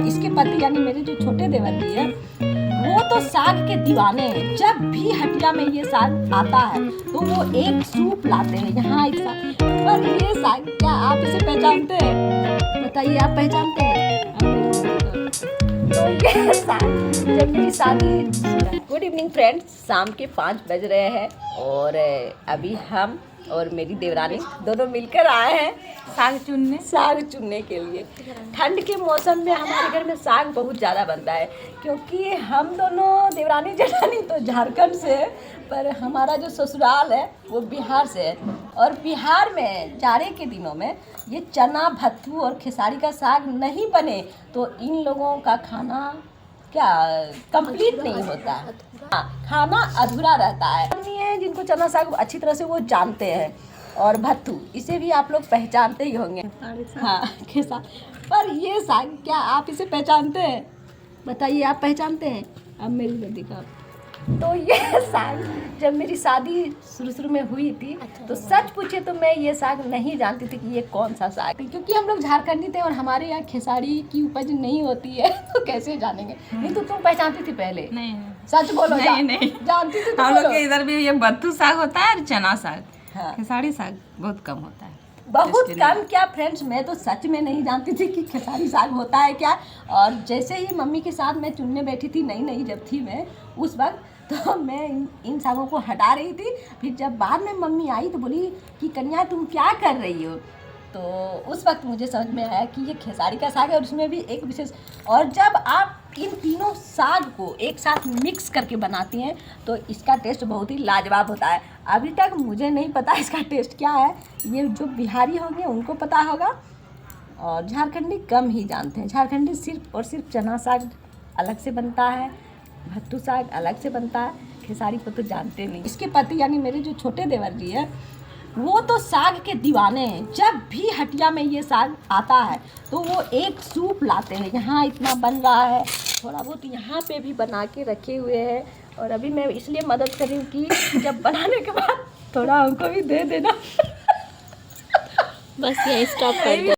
इसके पति यानी मेरे जो छोटे देवर जी है वो तो साग के दीवाने हैं। जब भी हटिया में ये साग आता है तो वो एक सूप लाते हैं यहाँ इस साग। पर ये साग क्या आप इसे पहचानते हैं? बताइए, आप पहचानते हैं? तो ये साग जब मेरी शादी। गुड इवनिंग फ्रेंड्स, शाम के 5 बज रहे हैं और अभी हम और मेरी देवरानी दोनों मिलकर आए हैं साग चुनने के लिए। ठंड के मौसम में हमारे घर में साग बहुत ज़्यादा बनता है क्योंकि हम दोनों देवरानी जेठानी तो झारखंड से है, पर हमारा जो ससुराल है वो बिहार से है। और बिहार में जाड़े के दिनों में ये चना, भत्थू और खेसारी का साग नहीं बने तो इन लोगों का खाना क्या कंप्लीट नहीं होता। हाँ, खाना अधूरा रहता है। जिनको चना साग अच्छी तरह से वो जानते हैं और भत्थू इसे भी आप लोग पहचानते ही होंगे। हाँ, खेसा। पर ये साग क्या आप इसे पहचानते हैं? बताइए, आप पहचानते हैं? अब मेरी बेटी का तो ये साग जब मेरी शादी शुरू में हुई थी तो सच पूछे तो मैं ये साग नहीं जानती थी कि ये कौन सा साग है, क्योंकि हम लोग झारखंडी थे और हमारे यहाँ खेसारी की उपज नहीं होती है तो कैसे जानेंगे। नहीं तो तुम पहचानती थी पहले? नहीं, सच बोलो। नहीं जानती थी? हम लोग के इधर भी ये बत्थू साग होता है और चना साग। हाँ। खेसारी साग बहुत कम होता है। बहुत कम। क्या फ्रेंड्स, मैं तो सच में नहीं जानती थी कि खेसारी साग होता है क्या। और जैसे ही मम्मी के साथ मैं चुनने बैठी थी, नई जब थी मैं उस वक्त, तो मैं इन सागों को हटा रही थी। फिर जब बाद में मम्मी आई तो बोली कि कन्या तुम क्या कर रही हो, तो उस वक्त मुझे समझ में आया कि ये खेसारी का साग है और उसमें भी एक विशेष। और जब आप इन तीनों साग को एक साथ मिक्स करके बनाती हैं तो इसका टेस्ट बहुत ही लाजवाब होता है। अभी तक मुझे नहीं पता इसका टेस्ट क्या है, ये जो बिहारी होंगे उनको पता होगा और झारखंडी कम ही जानते हैं। झारखंडी सिर्फ और सिर्फ चना साग अलग से बनता है, भत्थू साग अलग से बनता है, खेसारी को तो जानते नहीं। इसके पति यानी मेरे जो छोटे देवर जी है वो तो साग के दीवाने हैं। जब भी हटिया में ये साग आता है तो वो एक सूप लाते हैं। यहाँ इतना बन रहा है, थोड़ा बहुत यहाँ पे भी बना के रखे हुए हैं और अभी मैं इसलिए मदद कर रही हूँ कि जब बनाने के बाद थोड़ा हमको भी दे देना। बस ये स्टॉप कर दो।